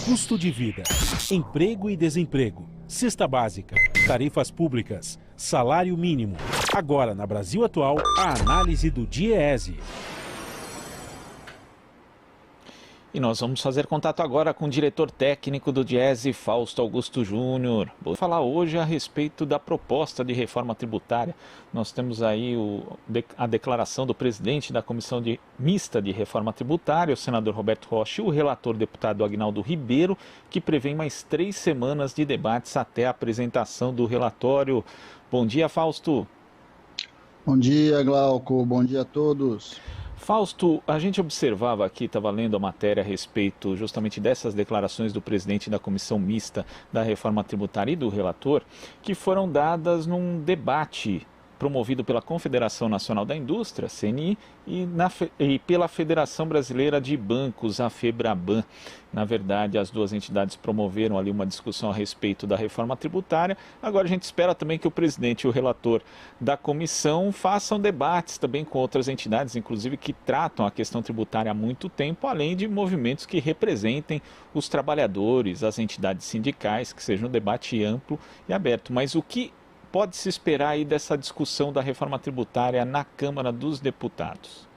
Custo de vida, emprego e desemprego, cesta básica, tarifas públicas, salário mínimo. Agora, na Brasil Atual, a análise do DIEESE. E nós vamos fazer contato agora com o diretor técnico do DIEESE, Fausto Augusto Júnior. Vou falar hoje a respeito da proposta de reforma tributária. Nós temos aí a declaração do presidente da Comissão Mista de Reforma Tributária, o senador Roberto Rocha, e o relator deputado Aguinaldo Ribeiro, que prevê mais 3 semanas de debates até a apresentação do relatório. Bom dia, Fausto. Bom dia, Glauco. Bom dia a todos. Fausto, a gente observava aqui, estava lendo a matéria a respeito justamente dessas declarações do presidente da Comissão Mista da Reforma Tributária e do relator, que foram dadas num debate promovido pela Confederação Nacional da Indústria, CNI, e pela Federação Brasileira de Bancos, a FEBRABAN. Na verdade, as duas entidades promoveram ali uma discussão a respeito da reforma tributária. Agora a gente espera também que o presidente e o relator da comissão façam debates também com outras entidades, inclusive que tratam a questão tributária há muito tempo, além de movimentos que representem os trabalhadores, as entidades sindicais, que seja um debate amplo e aberto. Mas o que pode se esperar aí dessa discussão da reforma tributária na Câmara dos Deputados?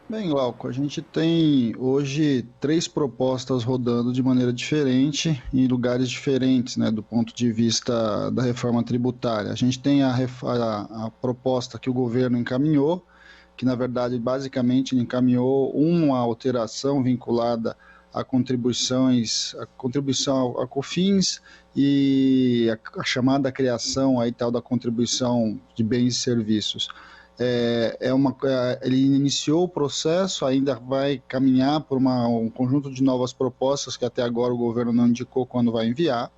Bem, Glauco, a gente tem hoje 3 propostas rodando de maneira diferente, em lugares diferentes, né, do ponto de vista da reforma tributária. A gente tem a proposta que o governo encaminhou, que na verdade basicamente ele encaminhou uma alteração vinculada a contribuição a COFINS e a chamada criação aí tal da contribuição de bens e serviços. Ele iniciou o processo, ainda vai caminhar por um conjunto de novas propostas que até agora o governo não indicou quando vai enviar.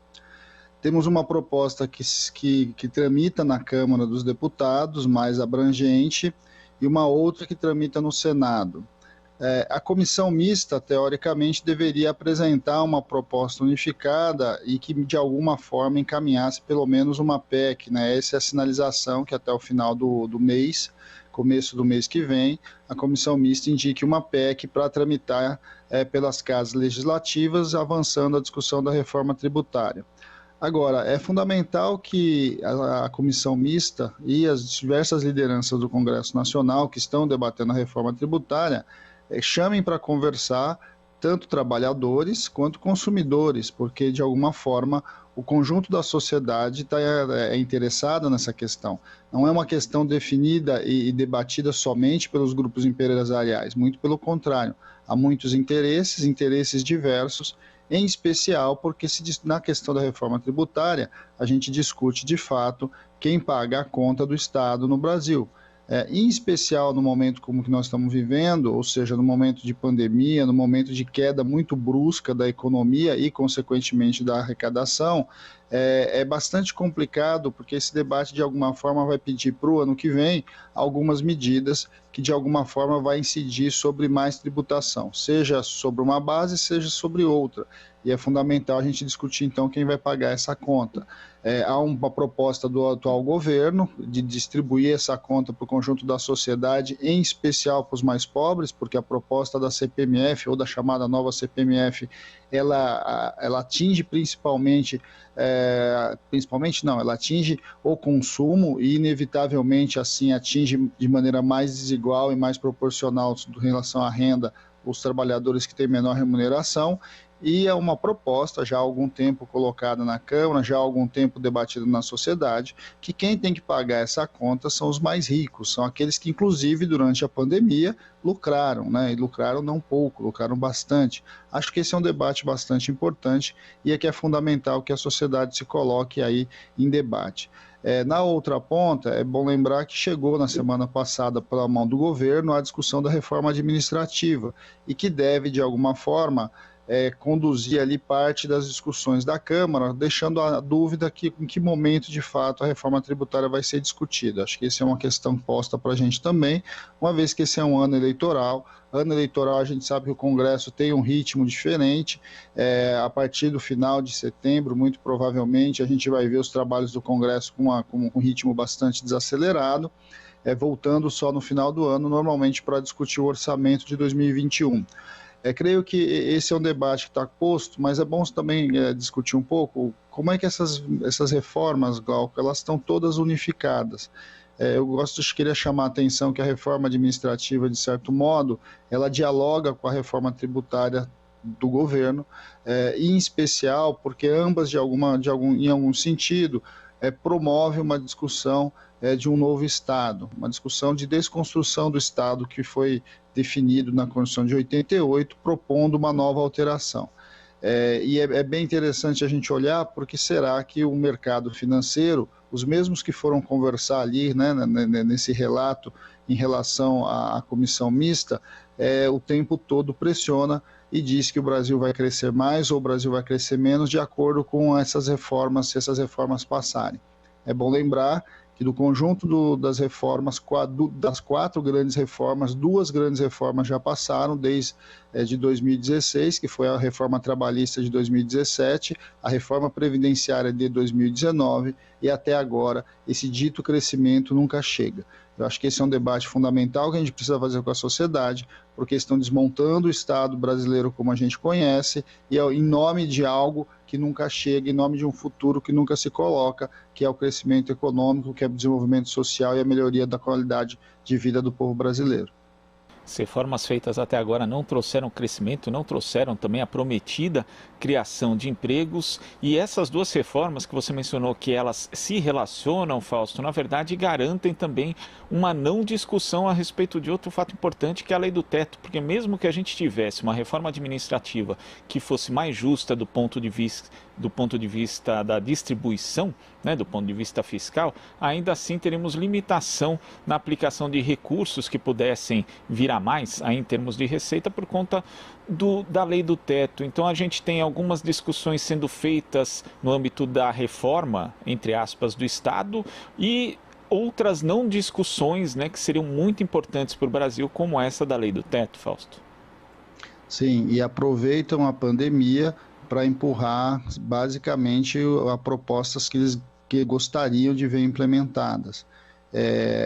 Temos uma proposta que tramita na Câmara dos Deputados, mais abrangente, e uma outra que tramita no Senado. A comissão mista, teoricamente, deveria apresentar uma proposta unificada e que, de alguma forma, encaminhasse pelo menos uma PEC, né? Essa é a sinalização que até o final do mês, começo do mês que vem, a comissão mista indique uma PEC para tramitar pelas casas legislativas, avançando a discussão da reforma tributária. Agora, é fundamental que a comissão mista e as diversas lideranças do Congresso Nacional que estão debatendo a reforma tributária chamem para conversar tanto trabalhadores quanto consumidores, porque de alguma forma o conjunto da sociedade está interessado nessa questão. Não é uma questão definida e debatida somente pelos grupos empresariais, muito pelo contrário, há muitos interesses diversos, em especial porque na questão da reforma tributária a gente discute de fato quem paga a conta do Estado no Brasil. Em especial no momento como que nós estamos vivendo, ou seja, no momento de pandemia, no momento de queda muito brusca da economia e, consequentemente, da arrecadação, é bastante complicado, porque esse debate, de alguma forma, vai pedir para o ano que vem algumas medidas que, de alguma forma, vai incidir sobre mais tributação, seja sobre uma base, seja sobre outra. E é fundamental a gente discutir, então, quem vai pagar essa conta. Há uma proposta do atual governo de distribuir essa conta para o conjunto da sociedade, em especial para os mais pobres, porque a proposta da CPMF, ou da chamada nova CPMF, ela atinge ela atinge o consumo e, inevitavelmente, assim, atinge de maneira mais desigual e mais proporcional em relação à renda os trabalhadores que têm menor remuneração. E é uma proposta já há algum tempo colocada na Câmara, já há algum tempo debatida na sociedade, que quem tem que pagar essa conta são os mais ricos, são aqueles que, inclusive, durante a pandemia, lucraram, né? E lucraram não pouco, lucraram bastante. Acho que esse é um debate bastante importante e é que é fundamental que a sociedade se coloque aí em debate. Na outra ponta, é bom lembrar que chegou na semana passada pela mão do governo a discussão da reforma administrativa e que deve, de alguma forma, conduzir ali parte das discussões da Câmara, deixando a dúvida em que momento, de fato, a reforma tributária vai ser discutida. Acho que essa é uma questão posta para a gente também, uma vez que esse é um ano eleitoral. Ano eleitoral, a gente sabe que o Congresso tem um ritmo diferente. A partir do final de setembro, muito provavelmente, a gente vai ver os trabalhos do Congresso com um ritmo bastante desacelerado, voltando só no final do ano, normalmente para discutir o orçamento de 2021. Creio que esse é um debate que está posto, mas é bom também discutir um pouco como é que essas reformas, Glauco, elas estão todas unificadas. Eu queria chamar a atenção que a reforma administrativa, de certo modo, ela dialoga com a reforma tributária do governo, em especial porque ambas, em algum sentido, promove uma discussão de um novo Estado, uma discussão de desconstrução do Estado que foi definido na Constituição de 88, propondo uma nova alteração. E é bem interessante a gente olhar porque será que o mercado financeiro, os mesmos que foram conversar ali, né, nesse relato em relação à comissão mista, o tempo todo pressiona e diz que o Brasil vai crescer mais ou o Brasil vai crescer menos de acordo com essas reformas, se essas reformas passarem. É bom lembrar que do conjunto das reformas, das 4 grandes reformas, 2 grandes reformas já passaram desde de 2016, que foi a reforma trabalhista de 2017, a reforma previdenciária de 2019 e até agora esse dito crescimento nunca chega. Eu acho que esse é um debate fundamental que a gente precisa fazer com a sociedade, porque estão desmontando o Estado brasileiro como a gente conhece e em nome de algo que nunca chega, em nome de um futuro que nunca se coloca, que é o crescimento econômico, que é o desenvolvimento social e a melhoria da qualidade de vida do povo brasileiro. As reformas feitas até agora não trouxeram crescimento, não trouxeram também a prometida criação de empregos, e essas 2 reformas que você mencionou que elas se relacionam, Fausto, na verdade garantem também uma não discussão a respeito de outro fato importante, que é a lei do teto, porque mesmo que a gente tivesse uma reforma administrativa que fosse mais justa do ponto de vista da distribuição, né, do ponto de vista fiscal, ainda assim teremos limitação na aplicação de recursos que pudessem vir a mais aí em termos de receita por conta da lei do teto. Então a gente tem algumas discussões sendo feitas no âmbito da reforma, entre aspas, do Estado e outras não discussões, né, que seriam muito importantes para o Brasil, como essa da lei do teto, Fausto. Sim, e aproveitam a pandemia para empurrar basicamente a propostas que eles gostariam de ver implementadas.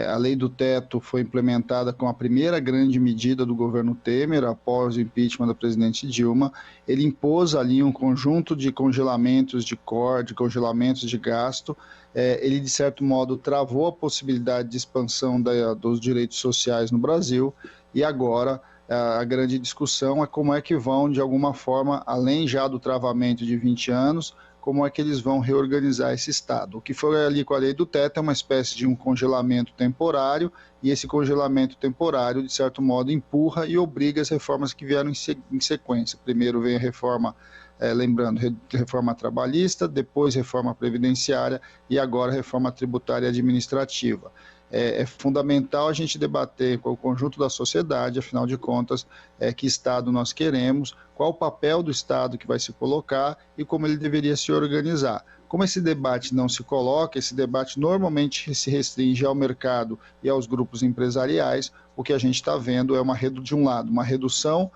A lei do teto foi implementada com a primeira grande medida do governo Temer, após o impeachment da presidente Dilma. Ele impôs ali um conjunto de congelamentos de corte, congelamentos de gasto. Ele, de certo modo, travou a possibilidade de expansão dos direitos sociais no Brasil, e agora a grande discussão é como é que vão, de alguma forma, além já do travamento de 20 anos, como é que eles vão reorganizar esse Estado. O que foi ali com a lei do teto é uma espécie de um congelamento temporário, e esse congelamento temporário, de certo modo, empurra e obriga as reformas que vieram em sequência. Primeiro vem a reforma, lembrando, reforma trabalhista, depois reforma previdenciária e agora reforma tributária e administrativa. É fundamental a gente debater com o conjunto da sociedade, afinal de contas, que Estado nós queremos, qual o papel do Estado que vai se colocar e como ele deveria se organizar. Como esse debate não se coloca, esse debate normalmente se restringe ao mercado e aos grupos empresariais, o que a gente está vendo é de um lado, uma redução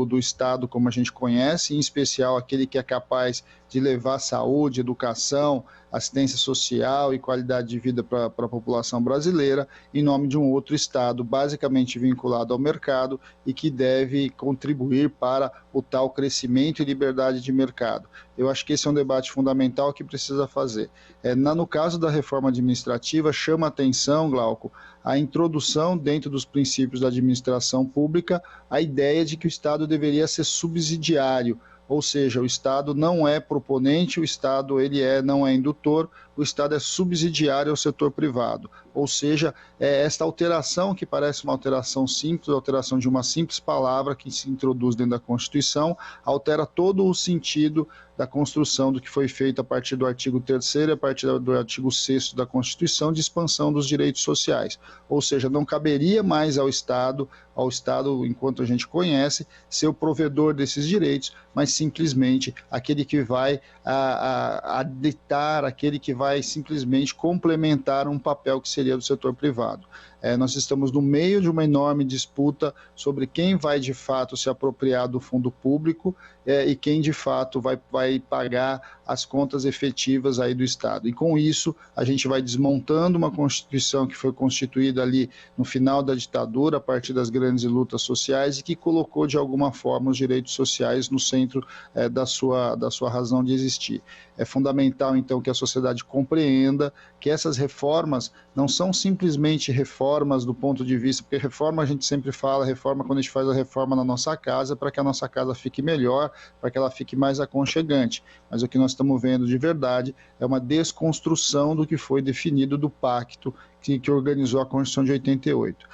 do Estado como a gente conhece, em especial aquele que é capaz de levar saúde, educação, assistência social e qualidade de vida para a população brasileira, em nome de um outro Estado basicamente vinculado ao mercado e que deve contribuir para o tal crescimento e liberdade de mercado. Eu acho que esse é um debate fundamental que precisa fazer. No caso da reforma administrativa, chama a atenção, Glauco, a introdução dentro dos princípios da administração pública a ideia de que o Estado deveria ser subsidiário, ou seja, o Estado não é proponente, o Estado não é indutor, o Estado é subsidiário ao setor privado. Ou seja, esta alteração, que parece uma alteração simples, a alteração de uma simples palavra que se introduz dentro da Constituição, altera todo o sentido da construção do que foi feito a partir do artigo 3º e a partir do artigo 6º da Constituição de expansão dos direitos sociais. Ou seja, não caberia mais ao Estado, enquanto a gente conhece, ser o provedor desses direitos, mas simplesmente aquele que vai ditar, aquele que vai simplesmente complementar um papel que seria do setor privado. Nós estamos no meio de uma enorme disputa sobre quem vai de fato se apropriar do fundo público e quem de fato vai pagar as contas efetivas aí do Estado. E com isso a gente vai desmontando uma Constituição que foi constituída ali no final da ditadura, a partir das grandes grandes lutas sociais e que colocou de alguma forma os direitos sociais no centro da sua razão de existir. É fundamental então que a sociedade compreenda que essas reformas não são simplesmente reformas do ponto de vista, porque reforma a gente sempre fala, reforma quando a gente faz a reforma na nossa casa, para que a nossa casa fique melhor, para que ela fique mais aconchegante. Mas o que nós estamos vendo de verdade é uma desconstrução do que foi definido do pacto que organizou a Constituição de 88.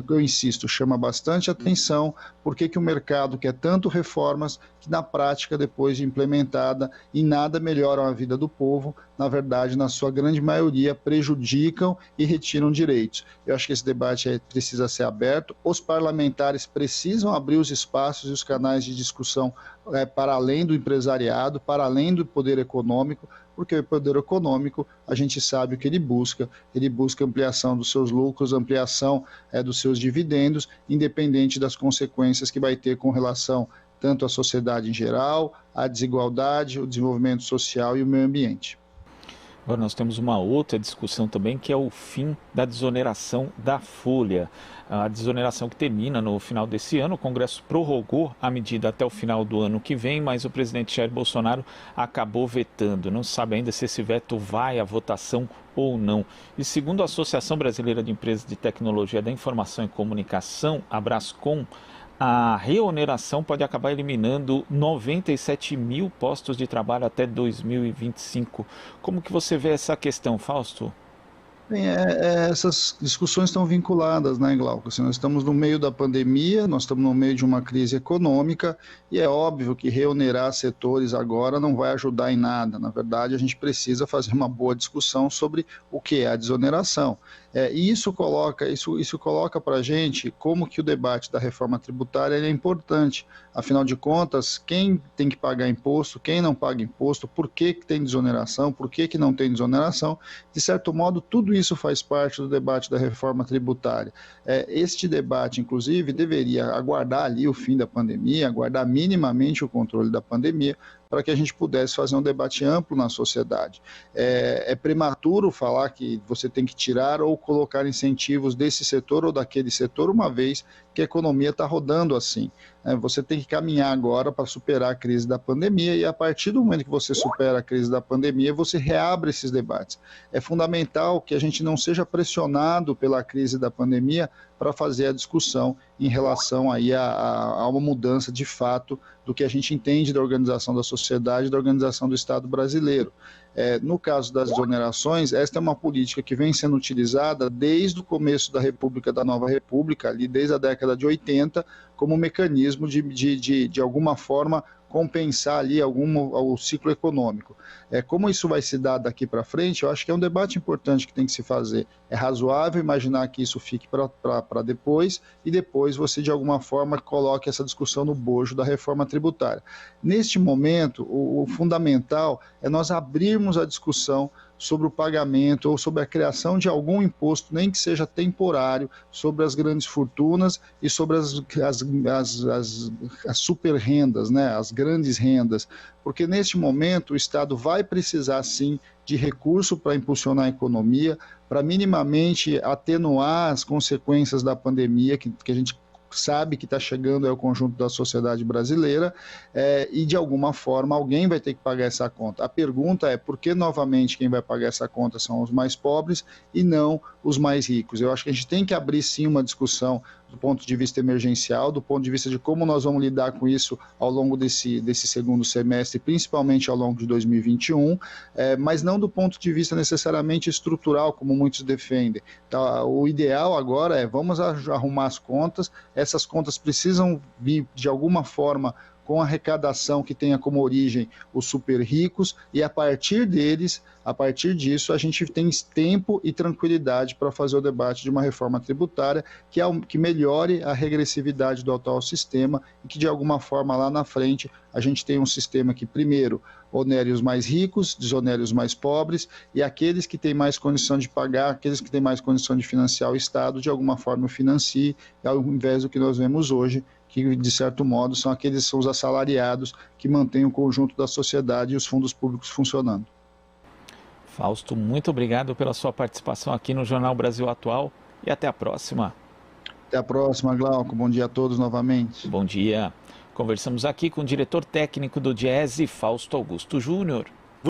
Eu insisto, chama bastante atenção porque que o mercado quer tanto reformas que na prática, depois de implementada, em nada melhoram a vida do povo, na verdade, na sua grande maioria, prejudicam e retiram direitos. Eu acho que esse debate precisa ser aberto, os parlamentares precisam abrir os espaços e os canais de discussão para além do empresariado, para além do poder econômico, porque o poder econômico, a gente sabe o que ele busca ampliação dos seus lucros, ampliação dos seus dividendos, independente das consequências que vai ter com relação tanto à sociedade em geral, à desigualdade, o desenvolvimento social e o meio ambiente. Agora nós temos uma outra discussão também, que é o fim da desoneração da folha. A desoneração que termina no final desse ano, o Congresso prorrogou a medida até o final do ano que vem, mas o presidente Jair Bolsonaro acabou vetando. Não se sabe ainda se esse veto vai à votação ou não. E segundo a Associação Brasileira de Empresas de Tecnologia da Informação e Comunicação, a Brascom, a reoneração pode acabar eliminando 97 mil postos de trabalho até 2025. Como que você vê essa questão, Fausto? Bem, essas discussões estão vinculadas, né, Glauco? Assim, nós estamos no meio da pandemia, nós estamos no meio de uma crise econômica e é óbvio que reonerar setores agora não vai ajudar em nada. Na verdade, a gente precisa fazer uma boa discussão sobre o que é a desoneração. E isso coloca para a gente como que o debate da reforma tributária é importante. Afinal de contas, quem tem que pagar imposto, quem não paga imposto, por que tem desoneração, por que não tem desoneração, de certo modo, tudo isso faz parte do debate da reforma tributária. Este debate, inclusive, deveria aguardar ali o fim da pandemia, aguardar minimamente o controle da pandemia, para que a gente pudesse fazer um debate amplo na sociedade. É prematuro falar que você tem que tirar ou colocar incentivos desse setor ou daquele setor, uma vez que a economia está rodando assim. Você tem que caminhar agora para superar a crise da pandemia e a partir do momento que você supera a crise da pandemia, você reabre esses debates. É fundamental que a gente não seja pressionado pela crise da pandemia para fazer a discussão em relação aí a uma mudança de fato do que a gente entende da organização da sociedade e da organização do Estado brasileiro. No caso das desonerações, esta é uma política que vem sendo utilizada desde o começo da República, da Nova República, ali desde a década de 80, como um mecanismo de alguma forma compensar ali o ciclo econômico. Como isso vai se dar daqui para frente, eu acho que é um debate importante que tem que se fazer. É razoável imaginar que isso fique para depois e depois você, de alguma forma, coloque essa discussão no bojo da reforma tributária. Neste momento, o fundamental é nós abrirmos a discussão sobre o pagamento ou sobre a criação de algum imposto, nem que seja temporário, sobre as grandes fortunas e sobre as super rendas, né, as grandes rendas, porque neste momento o Estado vai precisar sim de recurso para impulsionar a economia, para minimamente atenuar as consequências da pandemia que a gente sabe que está chegando ao conjunto da sociedade brasileira e de alguma forma alguém vai ter que pagar essa conta. A pergunta é por que novamente quem vai pagar essa conta são os mais pobres e não os mais ricos. Eu acho que a gente tem que abrir sim uma discussão do ponto de vista emergencial, do ponto de vista de como nós vamos lidar com isso ao longo desse segundo semestre, principalmente ao longo de 2021, mas não do ponto de vista necessariamente estrutural, como muitos defendem. Então, o ideal agora vamos arrumar as contas, essas contas precisam vir de alguma forma com arrecadação que tenha como origem os super ricos e a partir disso a gente tem tempo e tranquilidade para fazer o debate de uma reforma tributária que melhore a regressividade do atual sistema e que de alguma forma lá na frente a gente tenha um sistema que primeiro onere os mais ricos, desonere os mais pobres e aqueles que têm mais condição de pagar, aqueles que têm mais condição de financiar o Estado, de alguma forma o financie, ao invés do que nós vemos hoje, que de certo modo são os assalariados que mantêm o conjunto da sociedade e os fundos públicos funcionando. Fausto, muito obrigado pela sua participação aqui no Jornal Brasil Atual e até a próxima. Até a próxima, Glauco. Bom dia a todos novamente. Bom dia. Conversamos aqui com o diretor técnico do Diese, Fausto Augusto Júnior.